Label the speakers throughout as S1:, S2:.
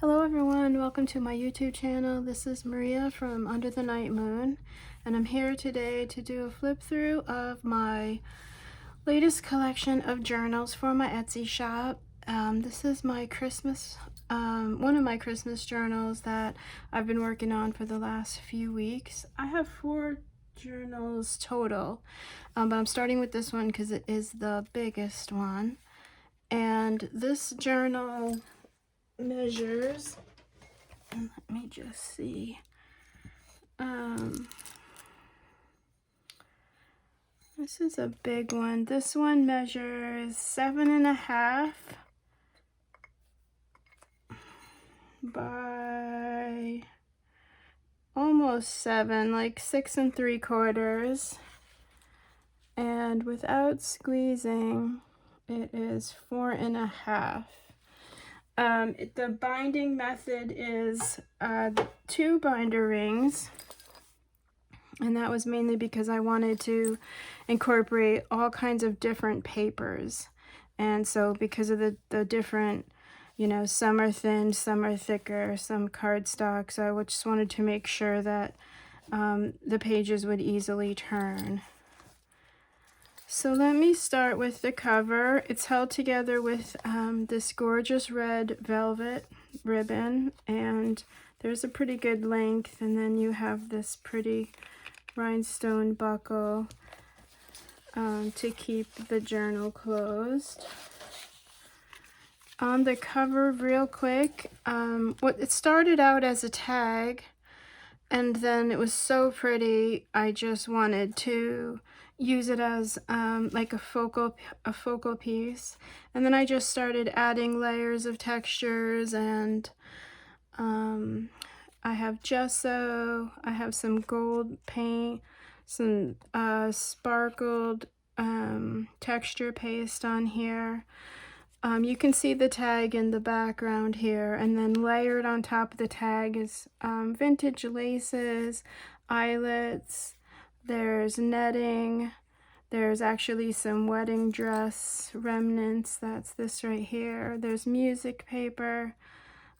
S1: Hello everyone, welcome to my YouTube channel. This is Maria from Under the Night Moon, and I'm here today to do a flip through of my latest collection of journals for my Etsy shop. This is my Christmas, one of my Christmas journals that I've been working on for the last few weeks. I have 4 journals total, but I'm starting with this one because it is the biggest one. And this journal measures, and let me just see, this is a big one. This one measures 7.5 by almost 7, like 6 3/4, and without squeezing it is 4.5. The binding method is 2 binder rings, and that was mainly because I wanted to incorporate all kinds of different papers. And so because of the different, you know, some are thin, some are thicker, some cardstock, so I just wanted to make sure that the pages would easily turn. So let me start with the cover. It's held together with this gorgeous red velvet ribbon, and there's a pretty good length, and then you have this pretty rhinestone buckle to keep the journal closed. On the cover, real quick, it started out as a tag, and then it was so pretty I just wanted to use it as like a focal piece, and then I just started adding layers of textures, and I have gesso, I have some gold paint, some sparkled texture paste on here. You can see the tag in the background here, and then layered on top of the tag is vintage laces, eyelets, there's netting, there's actually some wedding dress remnants, that's this right here, there's music paper,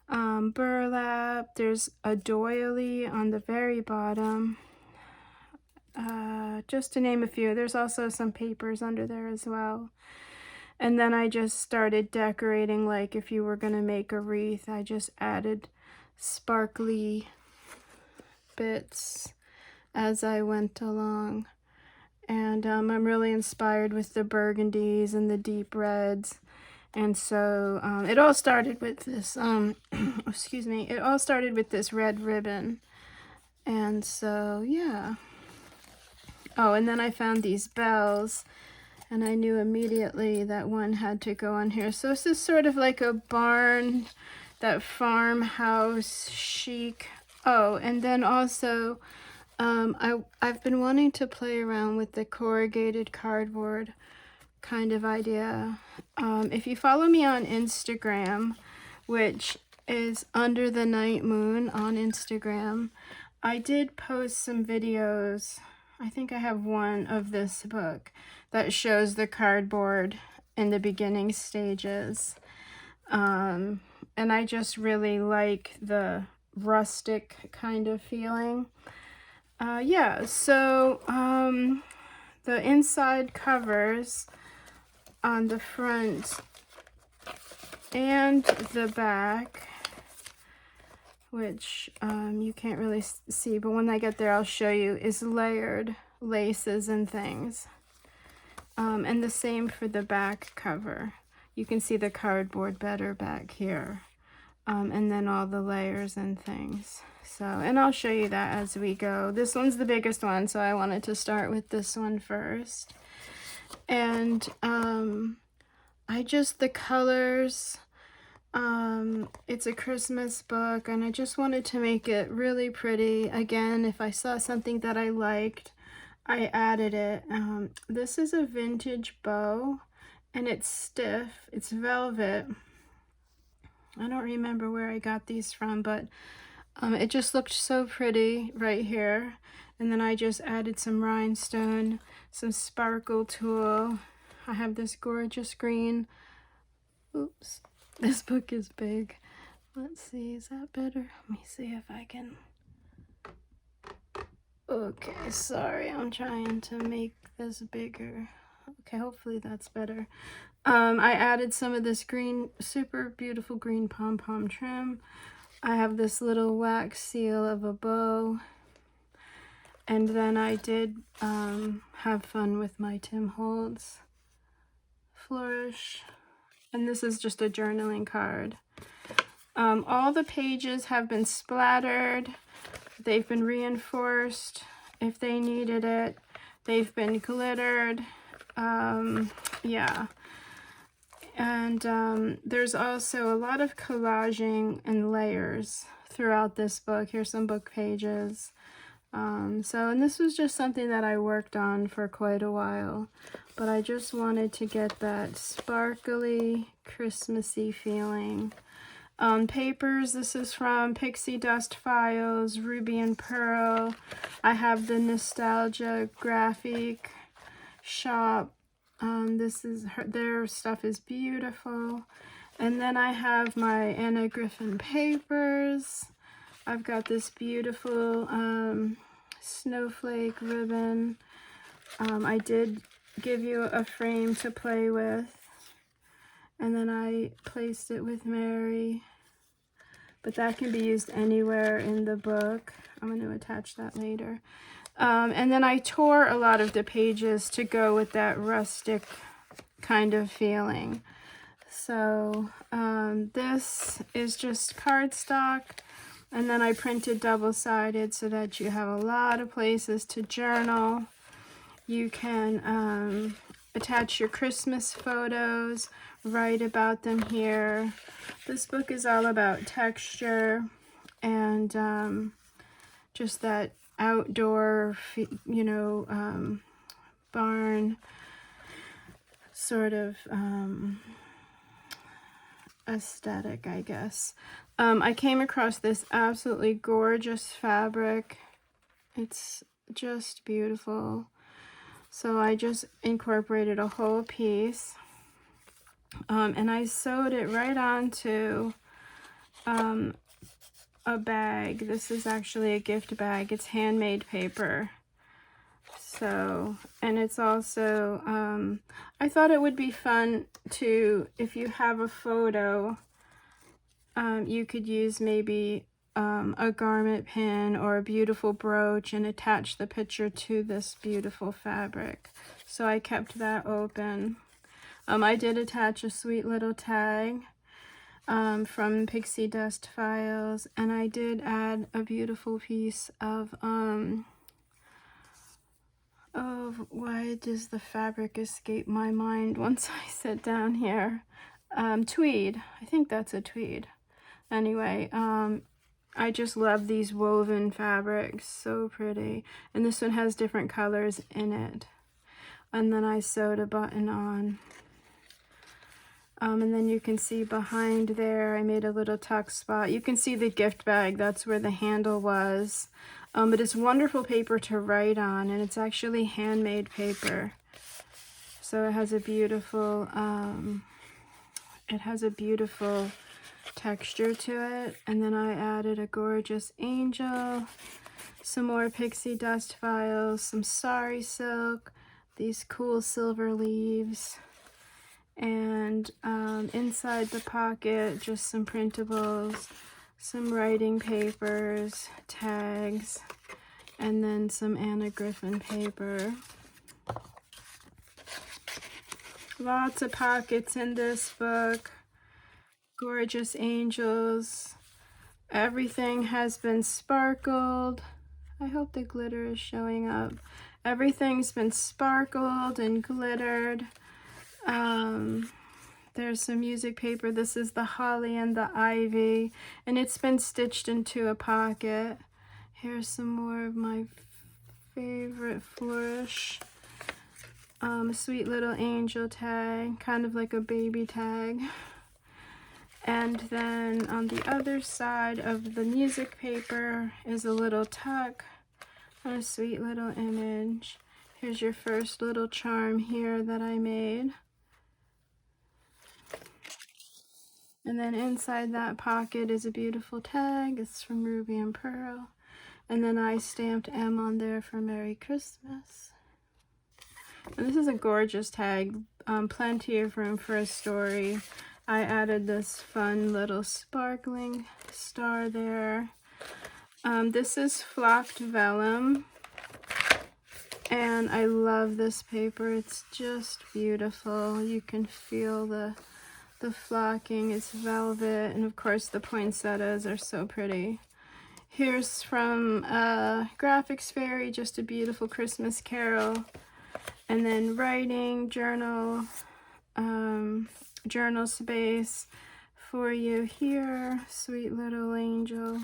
S1: burlap, there's a doily on the very bottom, just to name a few. There's also some papers under there as well. And then I just started decorating, like if you were going to make a wreath, I just added sparkly bits as I went along. And I'm really inspired with the burgundies and the deep reds. And so it all started with this, excuse me, it all started with this red ribbon. And so, yeah. Oh, and then I found these bells, and I knew immediately that one had to go on here. So this is sort of like a barn, that farmhouse chic. Oh, and then also, I've been wanting to play around with the corrugated cardboard kind of idea. If you follow me on Instagram, which is Under the Night Moon on Instagram, I did post some videos. I think I have one of this book that shows the cardboard in the beginning stages. And I just really like the rustic kind of feeling. Yeah, so the inside covers on the front and the back, which you can't really see, but when I get there I'll show you, is layered laces and things. And the same for the back cover. You can see the cardboard better back here. And then all the layers and things. So, and I'll show you that as we go. This one's the biggest one, so I wanted to start with this one first. And the colors, it's a Christmas book, and I just wanted to make it really pretty. Again, if I saw something that I liked, I added it. This is a vintage bow, and it's stiff, it's velvet. I don't remember where I got these from, but it just looked so pretty right here. And then I just added some rhinestone, some sparkle tulle. I have this gorgeous green, oops, this book is big, Let's see, is that better? Let me see if I can. Okay, sorry, I'm trying to make this bigger. Okay, hopefully that's better. I added some of this green, super beautiful green pom-pom trim. I have this little wax seal of a bow. And then I did have fun with my Tim Holtz flourish. And this is just a journaling card. All the pages have been splattered. They've been reinforced if they needed it. They've been glittered. Yeah. And there's also a lot of collaging and layers throughout this book. Here's some book pages. And this was just something that I worked on for quite a while, but I just wanted to get that sparkly, Christmassy feeling. Papers, this is from Pixie Dust Files, Ruby and Pearl. I have the Nostalgia Graphic Shop. This is their stuff is beautiful. And then I have my Anna Griffin papers. I've got this beautiful snowflake ribbon. I did give you a frame to play with, and then I placed it with Mary, but that can be used anywhere in the book. I'm going to attach that later. And then I tore a lot of the pages to go with that rustic kind of feeling. So this is just cardstock. And then I printed double-sided so that you have a lot of places to journal. You can attach your Christmas photos, write about them here. This book is all about texture and just that outdoor, barn sort of aesthetic, I guess. I came across this absolutely gorgeous fabric. It's just beautiful. So I just incorporated a whole piece. And I sewed it right onto a bag. This is actually a gift bag. It's handmade paper. So, and it's also, I thought it would be fun to, if you have a photo, you could use maybe a garment pin or a beautiful brooch and attach the picture to this beautiful fabric. So I kept that open. I did attach a sweet little tag from Pixie Dust Files, and I did add a beautiful piece of why does the fabric escape my mind once I sit down here? Tweed. I think that's a tweed. Anyway, I just love these woven fabrics. So pretty. And this one has different colors in it. And then I sewed a button on. And then you can see behind there, I made a little tuck spot. You can see the gift bag. That's where the handle was. But it's wonderful paper to write on, and it's actually handmade paper. So it has a beautiful, texture to it. And then I added a gorgeous angel, some more Pixie Dust Files, some sari silk, these cool silver leaves, and inside the pocket, just some printables, some writing papers, tags, and then some Anna Griffin paper. Lots of pockets in this book. Gorgeous angels. Everything has been sparkled. I hope the glitter is showing up. Everything's been sparkled and glittered. There's some music paper. This is the holly and the ivy, and it's been stitched into a pocket. Here's some more of my favorite flourish. A sweet little angel tag, kind of like a baby tag. And then on the other side of the music paper is a little tuck and a sweet little image. Here's your first little charm here that I made. And then inside that pocket is a beautiful tag. It's from Ruby and Pearl. And then I stamped M on there for Merry Christmas. And this is a gorgeous tag. Plenty of room for a story. I added this fun little sparkling star there. This is flocked vellum. And I love this paper. It's just beautiful. You can feel the flocking. It's velvet, and of course the poinsettias are so pretty. Here's from Graphics Fairy, just a beautiful Christmas carol. And then writing, journal, journal space for you here. Sweet little angel.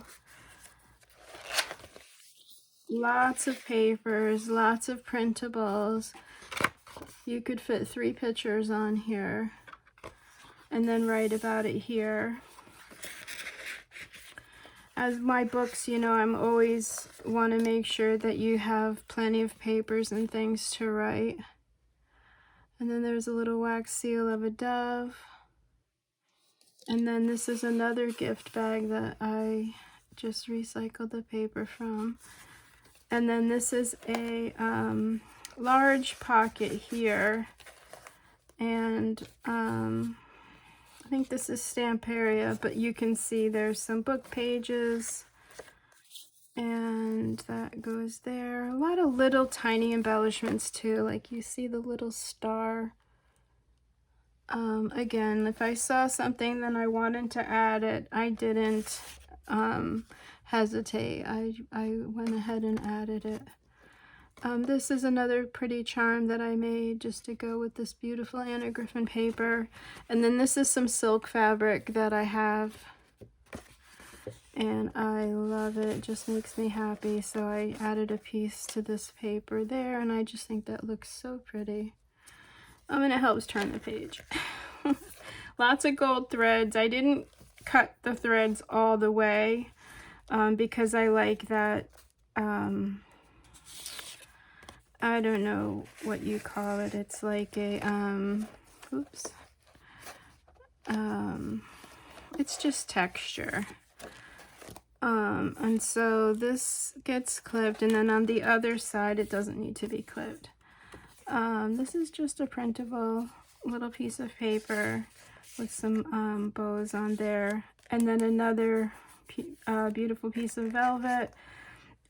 S1: Lots of papers, lots of printables. You could fit 3 pictures on here and then write about it here. As my books, you know, I'm always want to make sure that you have plenty of papers and things to write. And then there's a little wax seal of a dove. And then this is another gift bag that I just recycled the paper from. And then this is a large pocket here. And I think this is Stamperia, but you can see there's some book pages. And that goes there. A lot of little tiny embellishments too. Like you see the little star. Again, if I saw something then I wanted to add it, I didn't hesitate. I went ahead and added it. This is another pretty charm that I made just to go with this beautiful Anna Griffin paper. And then this is some silk fabric that I have. And I love it. It just makes me happy. So I added a piece to this paper there, and I just think that looks so pretty. And it helps turn the page. Lots of gold threads. I didn't cut the threads all the way because I like that, I don't know what you call it. It's like a, it's just texture. And so this gets clipped, and then on the other side it doesn't need to be clipped. This is just a printable little piece of paper with some bows on there, and then another beautiful piece of velvet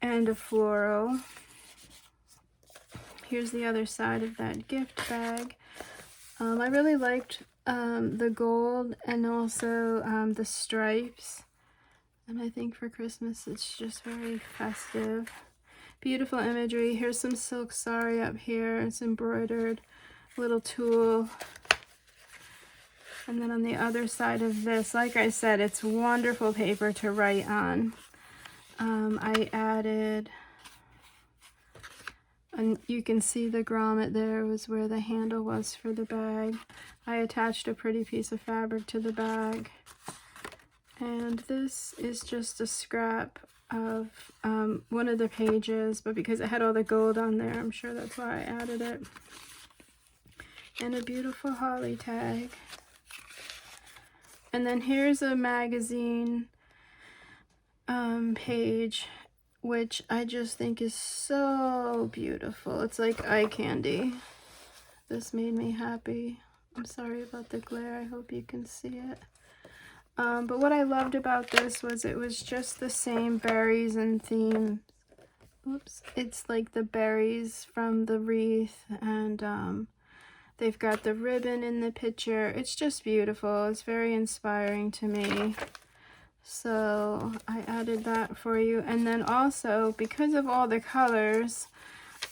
S1: and a floral. Here's the other side of that gift bag. I really liked the gold and also the stripes. And I think for Christmas it's just very festive. Beautiful imagery. Here's some silk sari up here. It's embroidered. Little tulle. And then on the other side of this, like I said, it's wonderful paper to write on. I added, and you can see the grommet there was where the handle was for the bag. I attached a pretty piece of fabric to the bag. And this is just a scrap of one of the pages, but because it had all the gold on there, I'm sure that's why I added it. And a beautiful holly tag. And then here's a magazine page, which I just think is so beautiful. It's like eye candy. This made me happy. I'm sorry about the glare. I hope you can see it. But what I loved about this was it was just the same berries and themes. Oops. It's like the berries from the wreath, and they've got the ribbon in the picture. It's just beautiful. It's very inspiring to me. So I added that for you. And then also, because of all the colors,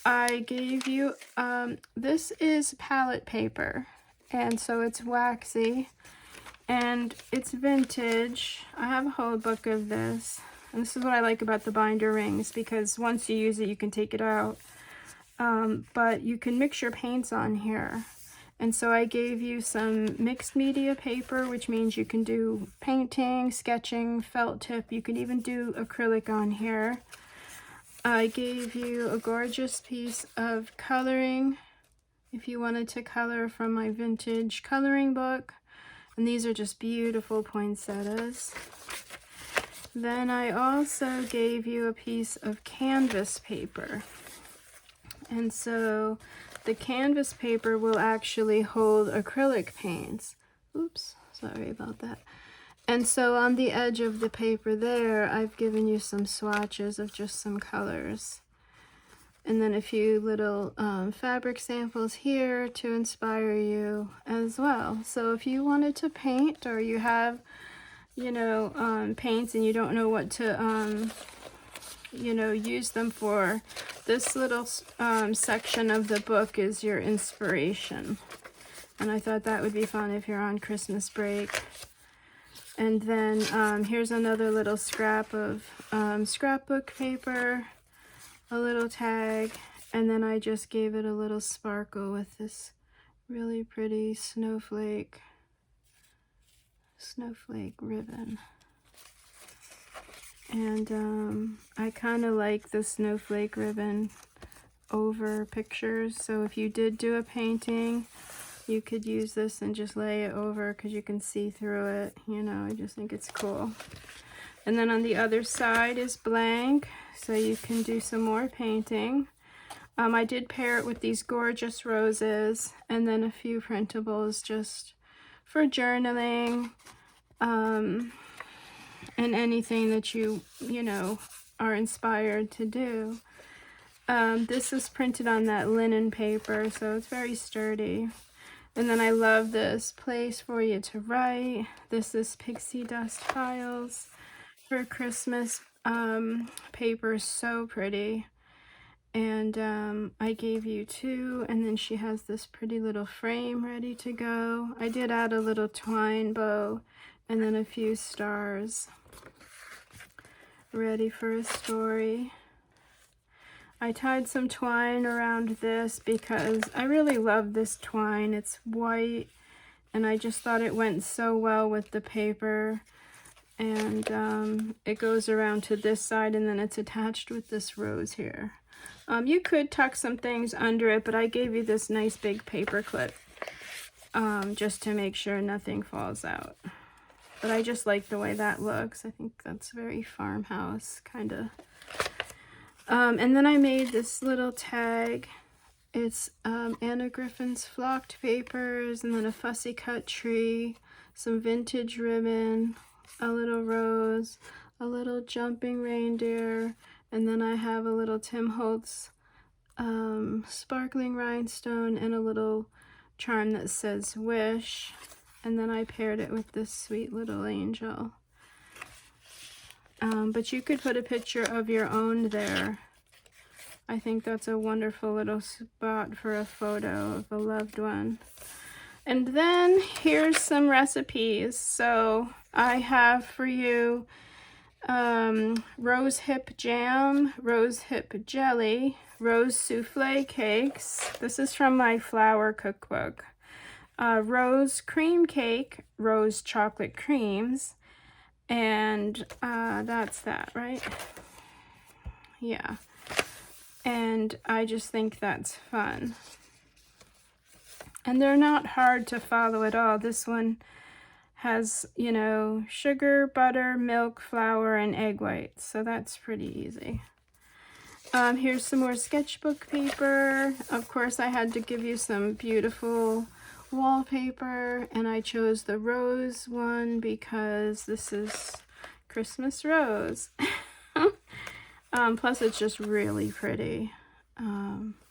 S1: I gave you, this is palette paper. And so it's waxy. And it's vintage. I have a whole book of this. And this is what I like about the binder rings, because once you use it, you can take it out. But you can mix your paints on here. And so I gave you some mixed media paper, which means you can do painting, sketching, felt tip. You can even do acrylic on here. I gave you a gorgeous piece of coloring, if you wanted to color from my vintage coloring book. And these are just beautiful poinsettias. Then I also gave you a piece of canvas paper. And so the canvas paper will actually hold acrylic paints. Oops, sorry about that. And so on the edge of the paper there, I've given you some swatches of just some colors. And then a few little fabric samples here to inspire you as well. So if you wanted to paint, or you have, you know, paints and you don't know what to, you know, use them for, this little section of the book is your inspiration. And I thought that would be fun if you're on Christmas break. And then here's another little scrap of scrapbook paper, a little tag, and then I just gave it a little sparkle with this really pretty snowflake ribbon. And I kind of like the snowflake ribbon over pictures, so if you did do a painting, you could use this and just lay it over because you can see through it. You know, I just think it's cool. And then on the other side is blank, so you can do some more painting. I did pair it with these gorgeous roses, and then a few printables just for journaling, and anything that you know, are inspired to do. This is printed on that linen paper, so it's very sturdy. And then I love this place for you to write. This is pixie dust files for Christmas paper, so pretty. And I gave you 2, and then she has this pretty little frame ready to go. I did add a little twine bow and then a few stars ready for a story. I tied some twine around this because I really love this twine. It's white, and I just thought it went so well with the paper. And it goes around to this side, and then it's attached with this rose here. You could tuck some things under it, but I gave you this nice big paper clip just to make sure nothing falls out. But I just like the way that looks. I think that's very farmhouse kind of. And then I made this little tag. It's Anna Griffin's flocked papers, and then a fussy cut tree, some vintage ribbon, a little rose, a little jumping reindeer, and then I have a little Tim Holtz sparkling rhinestone and a little charm that says wish. And then I paired it with this sweet little angel. But you could put a picture of your own there. I think that's a wonderful little spot for a photo of a loved one. And then here's some recipes. So I have for you rose hip jam, rose hip jelly, rose souffle cakes. This is from my flower cookbook. Rose cream cake, rose chocolate creams, and that's that, right? Yeah. And I just think that's fun. And they're not hard to follow at all. This one has, you know, sugar, butter, milk, flour, and egg whites. So that's pretty easy. Here's some more sketchbook paper. Of course, I had to give you some beautiful wallpaper, and I chose the rose one because this is Christmas rose. Plus it's just really pretty.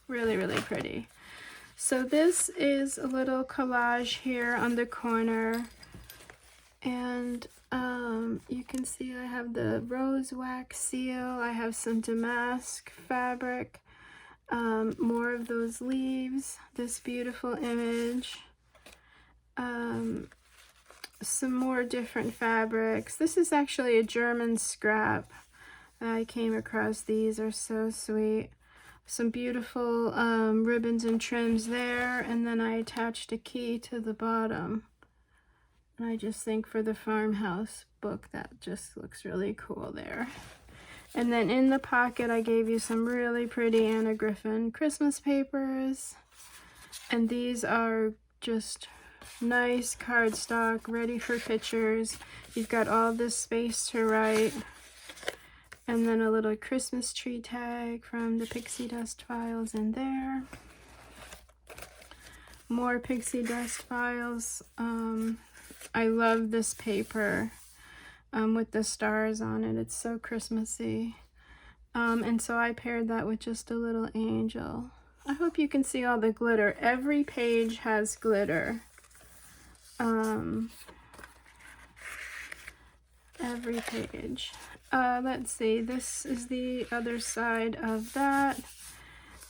S1: Really pretty. So this is a little collage here on the corner, and you can see I have the rose wax seal, I have some damask fabric, more of those leaves, this beautiful image, some more different fabrics. This is actually a German scrap. I came across these, are so sweet. Some beautiful ribbons and trims there, and then I attached a key to the bottom. And I just think for the farmhouse book that just looks really cool there. And then in the pocket I gave you some really pretty Anna Griffin Christmas papers, and these are just Nice cardstock, ready for pictures. You've got all this space to write. And then a little Christmas tree tag from the Pixie Dust files in there. More Pixie Dust files. I love this paper with the stars on it. It's so Christmassy. And so I paired that with just a little angel. I hope you can see all the glitter. Every page has glitter. Every page. Let's see, this is the other side of that.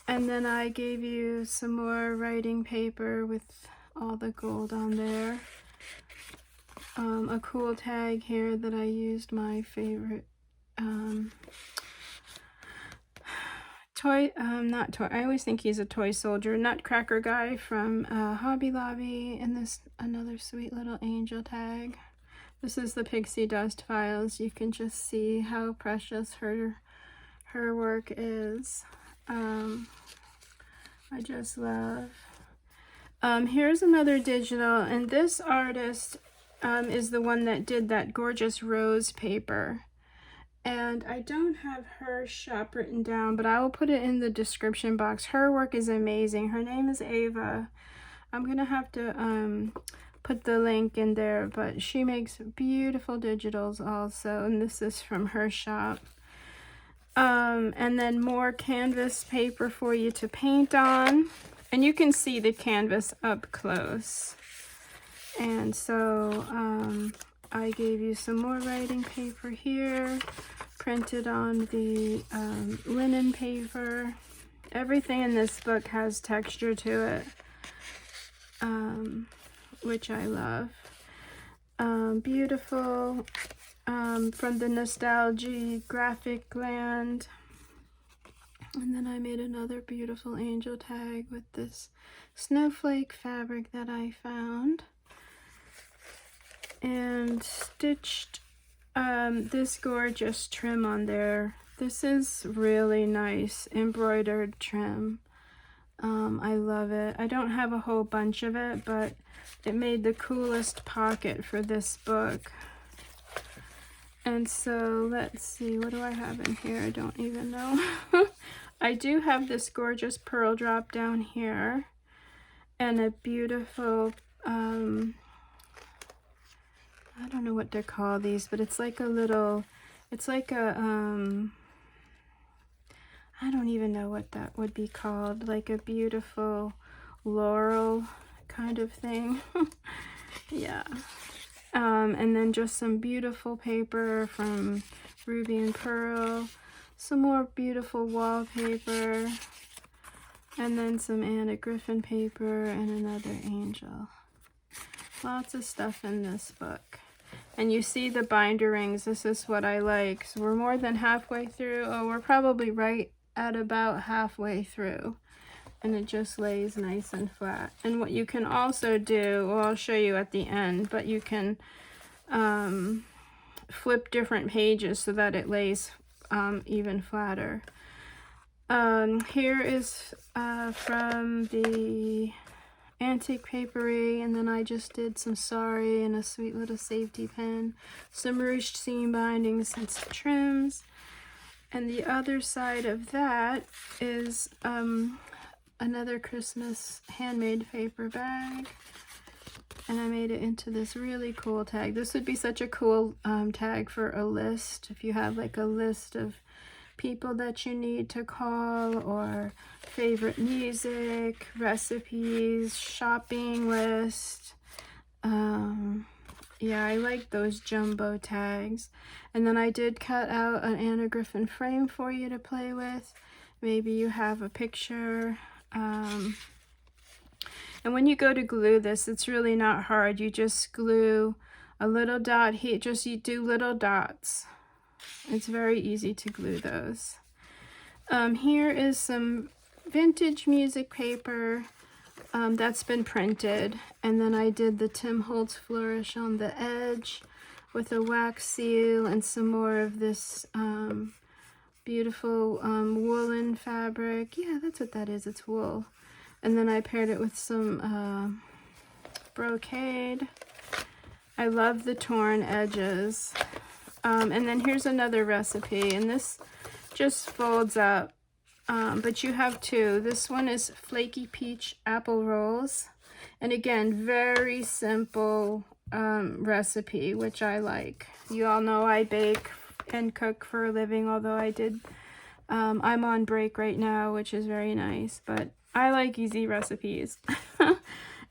S1: And then I gave you some more writing paper with all the gold on there. A cool tag here that I used my favorite not toy, I always think he's a toy soldier, Nutcracker guy from Hobby Lobby, and this another sweet little angel tag. This is the Pixie Dust files. You can just see how precious her work is. I just love. Here's another digital, and this artist is the one that did that gorgeous rose paper. And I don't have her shop written down, but I will put it in the description box. Her work is amazing. Her name is Ava. I'm gonna have to put the link in there, but she makes beautiful digitals also, and this is from her shop. And then more canvas paper for you to paint on, and you can see the canvas up close. And so I gave you some more writing paper here, printed on the linen paper. Everything in this book has texture to it, which I love. Beautiful, from the Nostalgia Graphic Land. And then I made another beautiful angel tag with this snowflake fabric that I found. And stitched this gorgeous trim on there. This is really nice embroidered trim. I love it. I don't have a whole bunch of it, but it made the coolest pocket for this book. And so let's see, what do I have in here? I don't even know. I do have this gorgeous pearl drop down here, and a beautiful I don't know what they're called, these, but it's like a little, it's like a, I don't even know what that would be called, like a beautiful laurel kind of thing. Yeah. And then just some beautiful paper from Ruby and Pearl, some more beautiful wallpaper, and then some Anna Griffin paper and another angel. Lots of stuff in this book. And you see the binder rings. This is what I like. So we're more than halfway through. Oh, we're probably right at about halfway through. And it just lays nice and flat. And what you can also do, well, I'll show you at the end, but you can flip different pages so that it lays even flatter. Here is from the Antique Papery, and then I just did some sari and a sweet little safety pin, some ruched seam bindings and some trims. And the other side of that is another Christmas handmade paper bag, and I made it into this really cool tag. This would be such a cool tag for a list, if you have like a list of people that you need to call, or favorite music, recipes, shopping list. Yeah, I like those jumbo tags. And then I did cut out an Anna Griffin frame for you to play with. Maybe you have a picture. And when you go to glue this, it's really not hard. You just glue a little dot here, you do little dots. It's very easy to glue those. Here is some vintage music paper that's been printed, and then I did the Tim Holtz flourish on the edge with a wax seal and some more of this beautiful woolen fabric. Yeah, that's what that is, it's wool. And then I paired it with some brocade. I love the torn edges. And then here's another recipe, and this just folds up, but you have two. This one is Flaky Peach Apple Rolls, and again, very simple recipe, which I like. You all know I bake and cook for a living, although I'm on break right now, which is very nice, but I like easy recipes.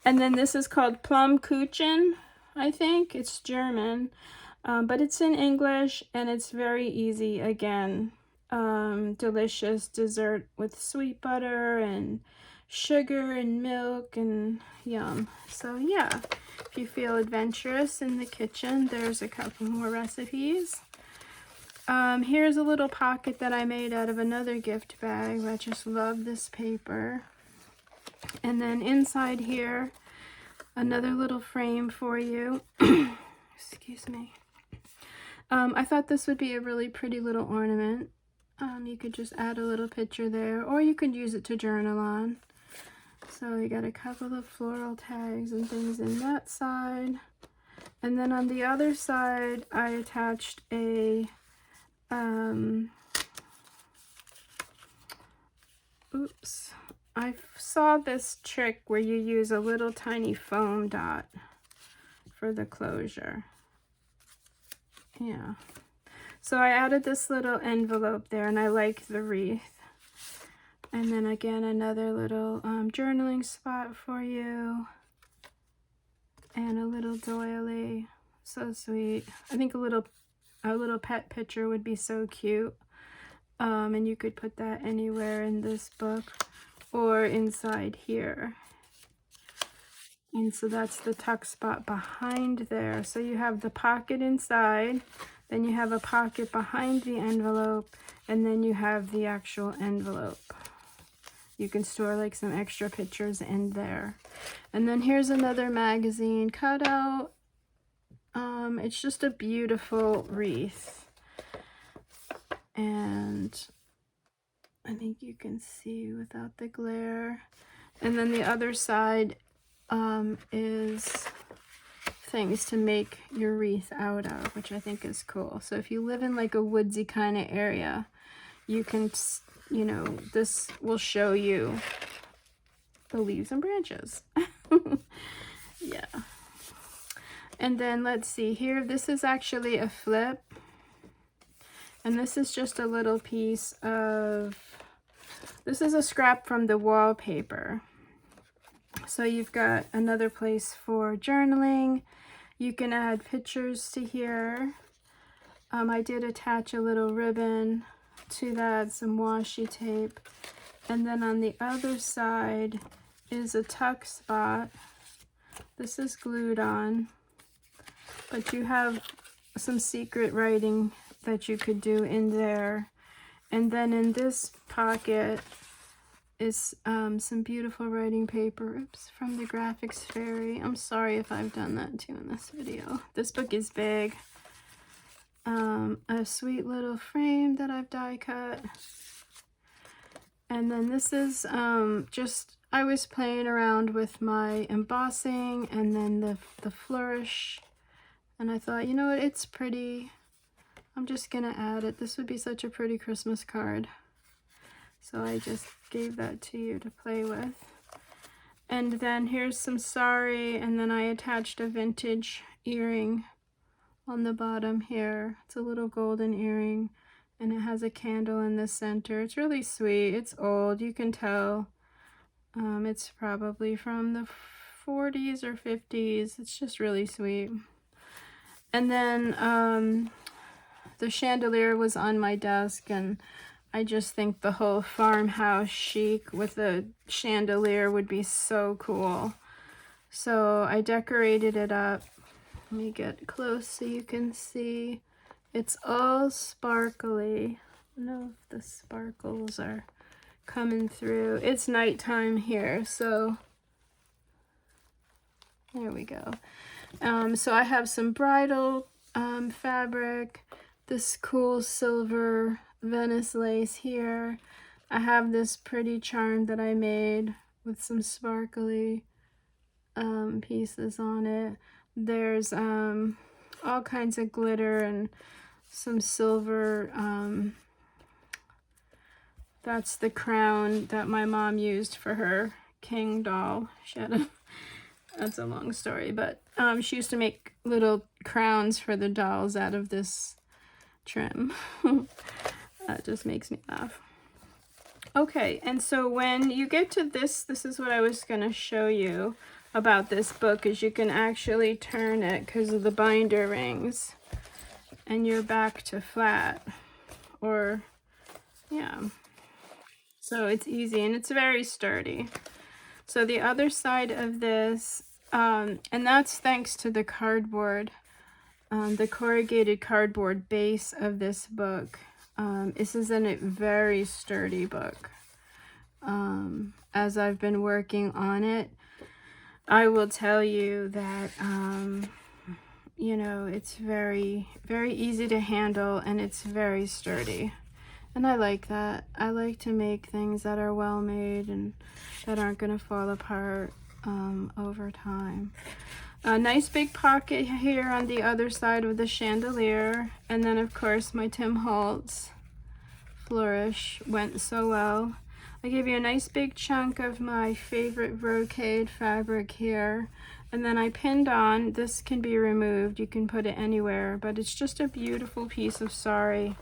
S1: And then this is called Plum Kuchen, I think. It's German, but it's in English, and it's very easy. Again, delicious dessert with sweet butter and sugar and milk and yum. So yeah, if you feel adventurous in the kitchen, there's a couple more recipes. Here's a little pocket that I made out of another gift bag. I just love this paper. And then inside here, another little frame for you. Excuse me. I thought this would be a really pretty little ornament. You could just add a little picture there, or you could use it to journal on. So you got a couple of floral tags and things in that side. And then on the other side, I attached a oops. I saw this trick where you use a little tiny foam dot for the closure. Yeah. So I added this little envelope there, and I like the wreath. And then again, another little journaling spot for you. And a little doily. So sweet. I think a little pet picture would be so cute. And you could put that anywhere in this book or inside here. And so that's the tuck spot behind there. So you have the pocket inside, then you have a pocket behind the envelope, and then you have the actual envelope. You can store like some extra pictures in there. And then here's another magazine cutout. It's just a beautiful wreath. And I think you can see without the glare. And then the other side is things to make your wreath out of, which I think is cool. So if you live in like a woodsy kind of area, you can, you know, this will show you the leaves and branches. Yeah. And then let's see here, this is actually a flip, and this is just a little piece of, this is a scrap from the wallpaper. So you've got another place for journaling. You can add pictures to here. I did attach a little ribbon to that, some washi tape. And then on the other side is a tuck spot. This is glued on, but you have some secret writing that you could do in there. And then in this pocket is some beautiful writing paper, oops, from the Graphics Fairy. I'm sorry if I've done that too in this video. This book is big. A sweet little frame that I've die cut. And then this is just, I was playing around with my embossing and then the flourish. And I thought, you know what, it's pretty. I'm just gonna add it. This would be such a pretty Christmas card. So I just gave that to you to play with. And then here's some sari, and then I attached a vintage earring on the bottom here. It's a little golden earring, and it has a candle in the center. It's really sweet. It's old, you can tell. It's probably from the 40s or 50s. It's just really sweet. And then the chandelier was on my desk, and I just think the whole farmhouse chic with a chandelier would be so cool. So I decorated it up. Let me get close so you can see. It's all sparkly. I don't know if the sparkles are coming through. It's nighttime here, so there we go. So I have some bridal fabric, this cool silver Venice lace here. I have this pretty charm that I made with some sparkly pieces on it. There's all kinds of glitter and some silver. That's the crown that my mom used for her king doll. She had a, that's a long story, but she used to make little crowns for the dolls out of this trim. That just makes me laugh. Okay, and so when you get to this is what I was going to show you about this book, is you can actually turn it because of the binder rings, and you're back to flat, or yeah. So it's easy, and it's very sturdy. So the other side of this, and that's thanks to the cardboard, the corrugated cardboard base of this book. This is a very sturdy book. As I've been working on it, I will tell you that, you know, it's very, very easy to handle, and it's very sturdy. And I like that. I like to make things that are well made and that aren't going to fall apart over time. A nice big pocket here on the other side of the chandelier. And then, of course, my Tim Holtz flourish went so well. I gave you a nice big chunk of my favorite brocade fabric here. And then I pinned on, this can be removed, you can put it anywhere, but it's just a beautiful piece of sari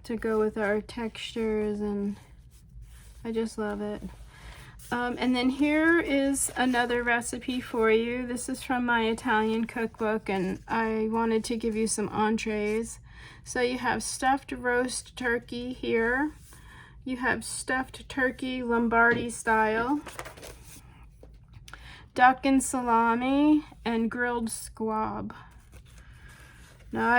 S1: to go with our textures, and I just love it. And then here is another recipe for you. This is from my Italian cookbook, and I wanted to give you some entrees. So you have stuffed roast turkey here. You have stuffed turkey Lombardy style, duck and salami, and grilled squab. Now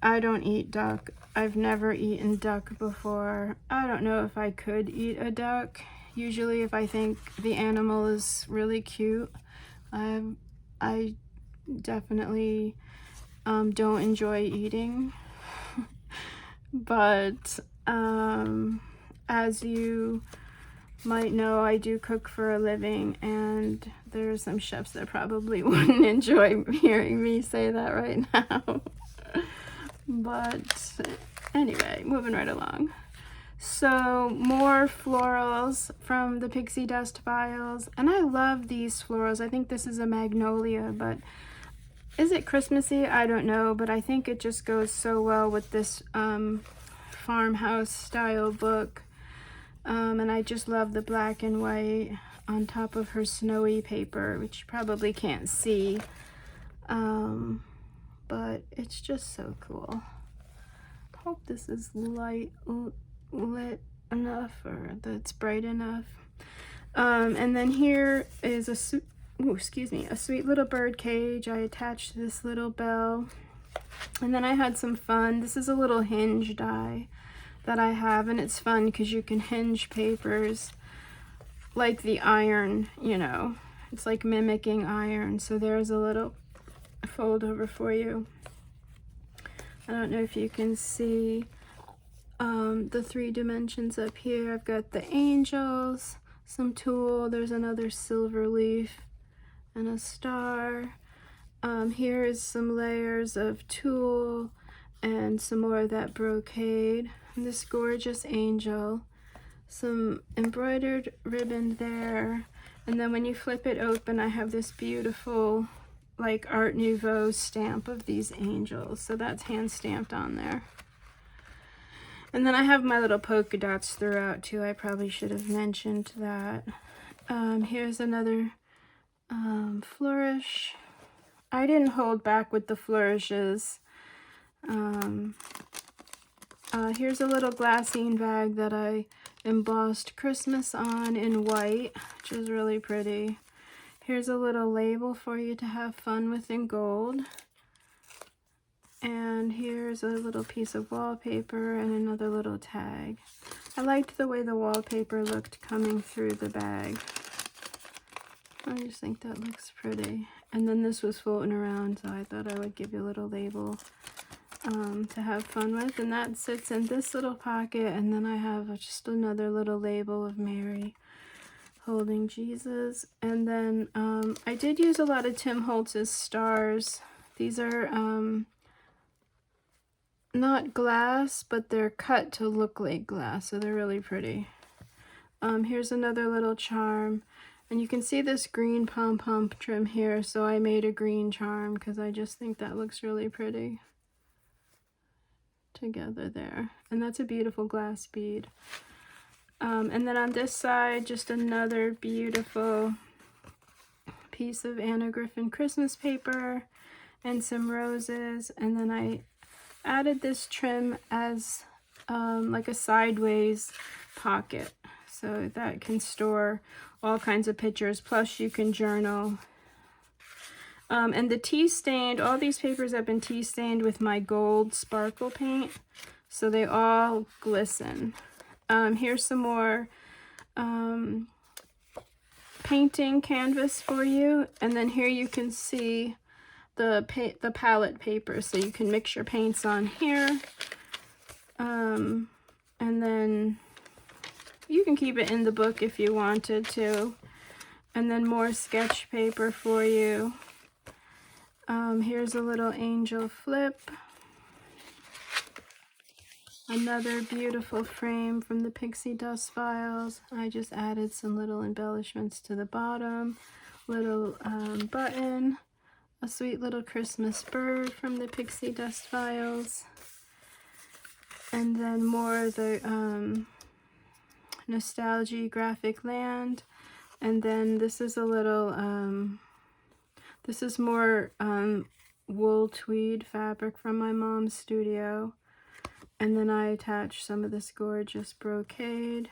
S1: I don't eat duck. I've never eaten duck before. I don't know if I could eat a duck. Usually if I think the animal is really cute, I definitely don't enjoy eating. But as you might know, I do cook for a living, and there are some chefs that probably wouldn't enjoy hearing me say that right now. But anyway, moving right along. So more florals from the Pixie Dust Files, and I love these florals. I think this is a magnolia, but is it Christmassy? I don't know, but I think it just goes so well with this farmhouse style book. And I just love the black and white on top of her snowy paper, which you probably can't see. But it's just so cool. Hope this is lit enough, or that's bright enough. And then here is a sweet little bird cage. I attached this little bell. And then I had some fun. This is a little hinge die that I have, and it's fun because you can hinge papers like the iron, you know. It's like mimicking iron. So there's a little fold over for you. I don't know if you can see the 3 dimensions up here. I've got the angels, some tulle, there's another silver leaf, and a star. Here is some layers of tulle and some more of that brocade. And this gorgeous angel, some embroidered ribbon there, and then when you flip it open, I have this beautiful like Art Nouveau stamp of these angels, so that's hand stamped on there. And then I have my little polka dots throughout too. I probably should have mentioned that. Here's another flourish. I didn't hold back with the flourishes. Here's a little glassine bag that I embossed Christmas on in white, which is really pretty. Here's a little label for you to have fun with in gold. And here's a little piece of wallpaper and another little tag. I liked the way the wallpaper looked coming through the bag. I just think that looks pretty. And then this was floating around, so I thought I would give you a little label to have fun with. And that sits in this little pocket, and then I have just another little label of Mary holding Jesus. And then I did use a lot of Tim Holtz's stars. These are not glass, but they're cut to look like glass, so they're really pretty. Here's another little charm, and you can see this green pom-pom trim here, so I made a green charm because I just think that looks really pretty together there. And that's a beautiful glass bead. And then on this side, just another beautiful piece of Anna Griffin Christmas paper and some roses. And then I added this trim as like a sideways pocket, so that can store all kinds of pictures, plus you can journal. And the tea stained, all these papers have been tea stained with my gold sparkle paint, so they all glisten. Here's some more painting canvas for you, and then here you can see the palette paper, so you can mix your paints on here. And then you can keep it in the book if you wanted to. And then more sketch paper for you. Here's a little angel flip. Another beautiful frame from the Pixie Dust Files. I just added some little embellishments to the bottom. Little button. A sweet little Christmas bird from the Pixie Dust Files. And then more of the Nostalgia Graphic Land. And then this is a little, this is more wool tweed fabric from my mom's studio. And then I attached some of this gorgeous brocade.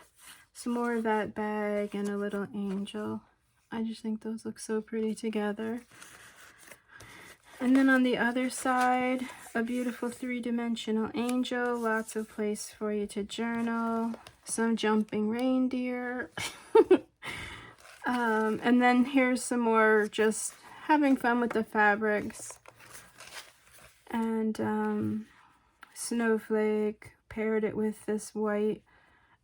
S1: Some more of that bag and a little angel. I just think those look so pretty together. And then on the other side, a beautiful three-dimensional angel, lots of place for you to journal, some jumping reindeer. And then here's some more just having fun with the fabrics. And snowflake, paired it with this white,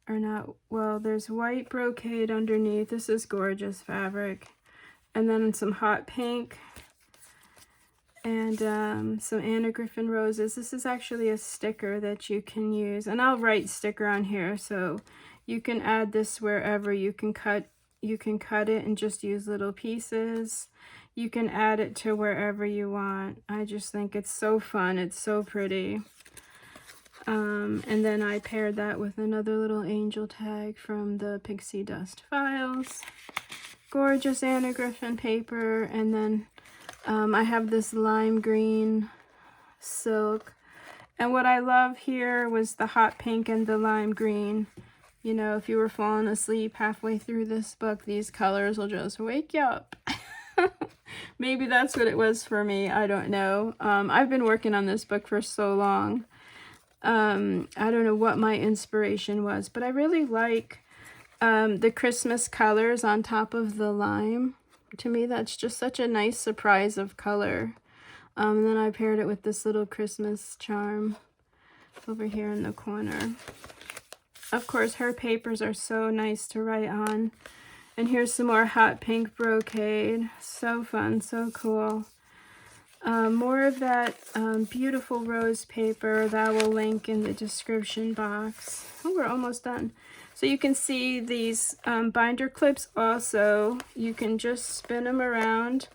S1: or not, well, there's white brocade underneath. This is gorgeous fabric. And then some hot pink. And some Anna Griffin roses. This is actually a sticker that you can use, and I'll write sticker on here, so you can add this wherever. You can cut it and just use little pieces. You can add it to wherever you want. I just think it's so fun. It's so pretty. And then I paired that with another little angel tag from the Pixie Dust Files. Gorgeous Anna Griffin paper, and then I have this lime green silk, and what I love here was the hot pink and the lime green. You know, if you were falling asleep halfway through this book, these colors will just wake you up. Maybe that's what it was for me. I don't know. I've been working on this book for so long. I don't know what my inspiration was, but I really like the Christmas colors on top of the lime. To me, that's just such a nice surprise of color. And then I paired it with this little Christmas charm over here in the corner. Of course, her papers are so nice to write on. And here's some more hot pink brocade. So fun, so cool. More of that beautiful rose paper that will link in the description box. Oh, we're almost done. So you can see these binder clips also. You can just spin them around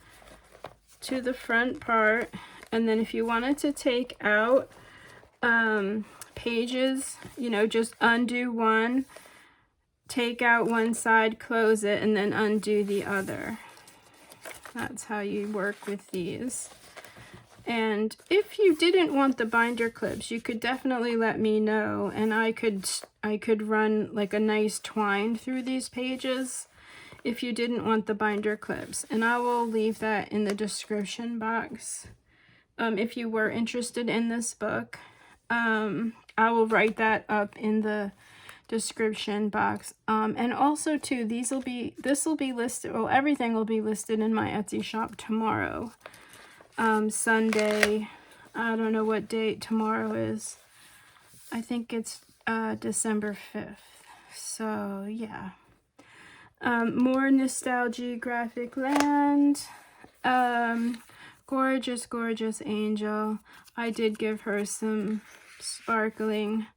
S1: to the front part. And then if you wanted to take out pages, you know, just undo one, take out one side, close it, and then undo the other. That's how you work with these. And if you didn't want the binder clips, you could definitely let me know, and I could run like a nice twine through these pages if you didn't want the binder clips. And I will leave that in the description box. If you were interested in this book, I will write that up in the description box. And also too, this will be listed, well, everything will be listed in my Etsy shop tomorrow. Sunday, I don't know what date tomorrow is. I think it's December 5th. So yeah. More nostalgia graphic land. Gorgeous, gorgeous angel. I did give her some sparkling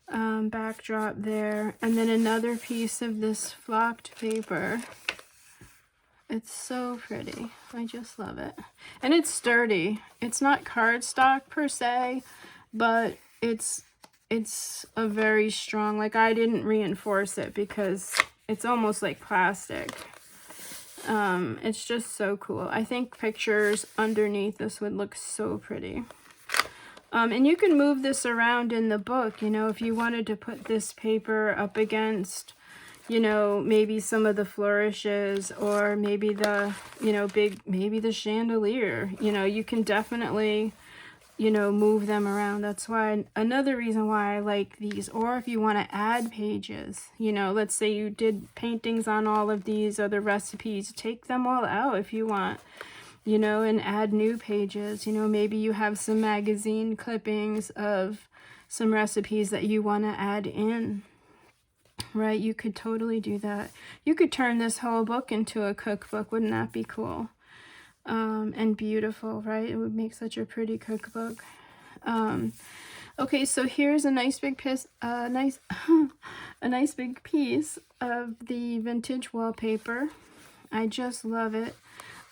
S1: backdrop there. And then another piece of this flocked paper. It's so pretty. I just love it. And it's sturdy. It's not cardstock per se, but it's a very strong, like I didn't reinforce it because it's almost like plastic. It's just so cool. I think pictures underneath this would look so pretty. And you can move this around in the book, you know, if you wanted to put this paper up against, you know, maybe some of the flourishes, or maybe the, you know, maybe the chandelier, you know, you can definitely, you know, move them around. That's why, another reason why I like these. Or if you want to add pages, you know, let's say you did paintings on all of these other recipes, take them all out if you want, you know, and add new pages. You know, maybe you have some magazine clippings of some recipes that you want to add in. Right, you could totally do that. You could turn this whole book into a cookbook. Wouldn't that be cool? And beautiful, right? It would make such a pretty cookbook. Okay, so here's a nice big piece, a nice big piece of the vintage wallpaper. I just love it.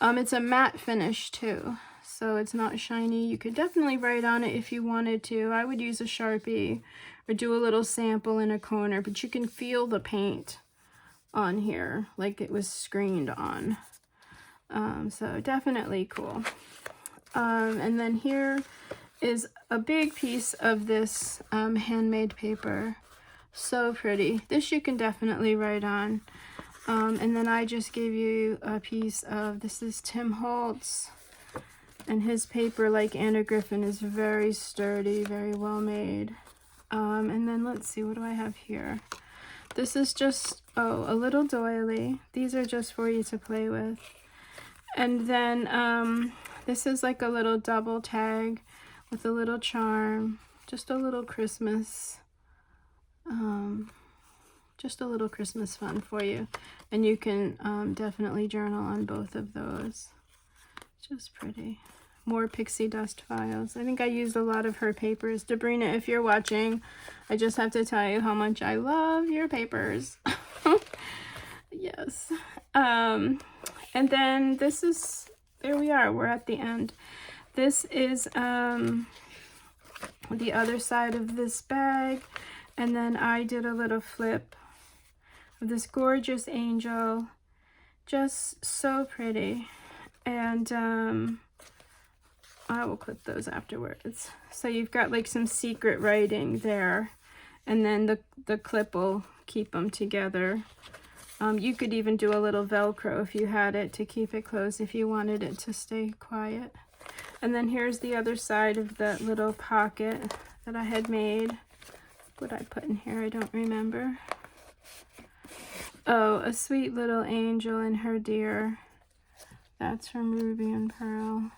S1: It's a matte finish too, so it's not shiny. You could definitely write on it if you wanted to. I would use a Sharpie or do a little sample in a corner, but you can feel the paint on here like it was screened on. So definitely cool. And then here is a big piece of this handmade paper. So pretty. This you can definitely write on. And then I just gave you a piece of, this is Tim Holtz. And his paper, like Anna Griffin, is very sturdy, very well made. And then let's see, what do I have here? This is just, oh, a little doily. These are just for you to play with. And then this is like a little double tag with a little charm. Just a little Christmas, just a little Christmas fun for you. And you can definitely journal on both of those. Just pretty. More pixie dust files. I think I used a lot of her papers. Debrina, if you're watching, I just have to tell you how much I love your papers. Yes. And then this is, there we are, we're at the end. This is the other side of this bag. And then I did a little flip of this gorgeous angel. Just so pretty. And I will clip those afterwards. So you've got like some secret writing there, and then the clip will keep them together. You could even do a little Velcro if you had it to keep it closed if you wanted it to stay quiet. And then here's the other side of that little pocket that I had made. What I put in here, I don't remember. Oh, a sweet little angel and her deer. That's from Ruby and Pearl.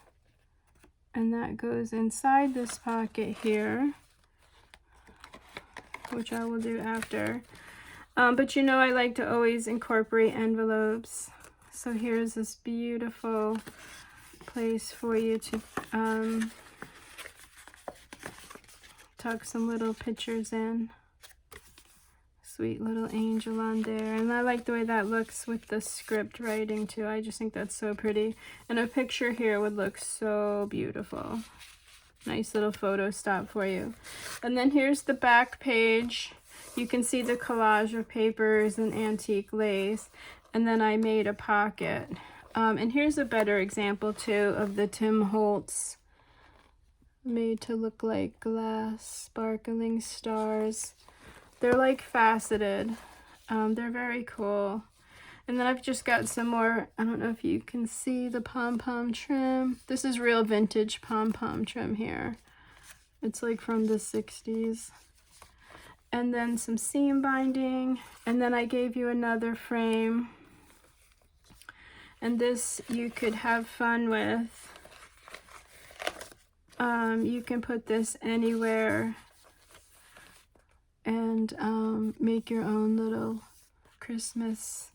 S1: And that goes inside this pocket here, which I will do after. But you know, I like to always incorporate envelopes. So here's this beautiful place for you to tuck some little pictures in. Sweet little angel on there. And I like the way that looks with the script writing too. I just think that's so pretty. And a picture here would look so beautiful. Nice little photo stop for you. And then here's the back page. You can see the collage of papers and antique lace. And then I made a pocket. And here's a better example too of the Tim Holtz, made to look like glass, sparkling stars. They're like faceted. They're very cool. And then I've just got some more, I don't know if you can see the pom-pom trim. This is real vintage pom-pom trim here. It's like from the 60s. And then some seam binding. And then I gave you another frame. And this you could have fun with. You can put this anywhere and make your own little Christmas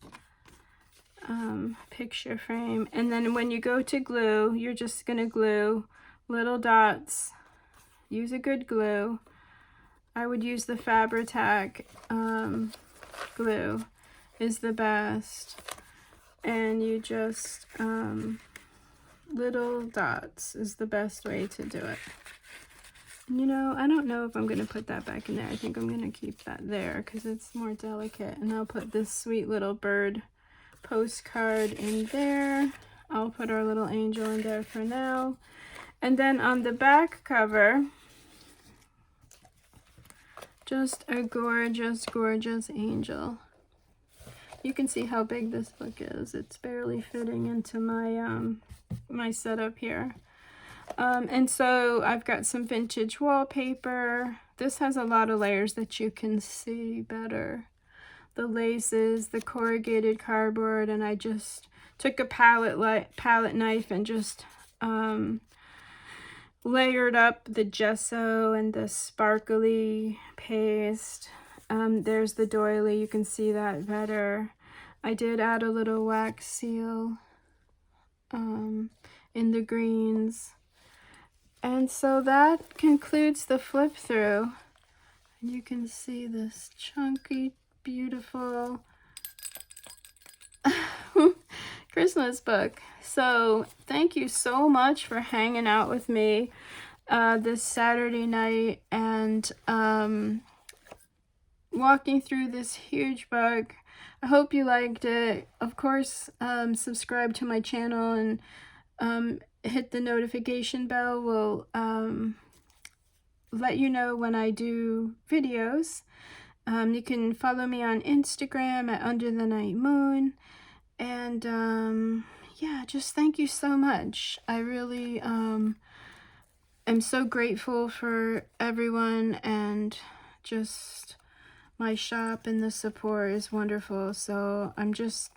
S1: picture frame. And then when you go to glue, you're just gonna glue little dots. Use a good glue. I would use the Fabri-Tac glue is the best. And you just, little dots is the best way to do it. You know, I don't know if I'm going to put that back in there. I think I'm going to keep that there because it's more delicate. And I'll put this sweet little bird postcard in there. I'll put our little angel in there for now. And then on the back cover, just a gorgeous, gorgeous angel. You can see how big this book is. It's barely fitting into my my setup here. And so I've got some vintage wallpaper. This has a lot of layers that you can see better. The laces, the corrugated cardboard, and I just took a palette knife and just layered up the gesso and the sparkly paste. There's the doily, you can see that better. I did add a little wax seal in the greens. And so that concludes the flip through. And you can see this chunky, beautiful Christmas book. So thank you so much for hanging out with me this Saturday night and walking through this huge book. I hope you liked it. Of course, subscribe to my channel and hit the notification bell. Will let you know when I do videos. You can follow me on Instagram at Under the Night Moon. And yeah, just thank you so much. I really am so grateful for everyone, and just my shop and the support is wonderful. So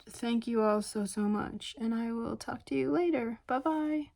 S1: thank you all so much, and I will talk to you later. Bye bye.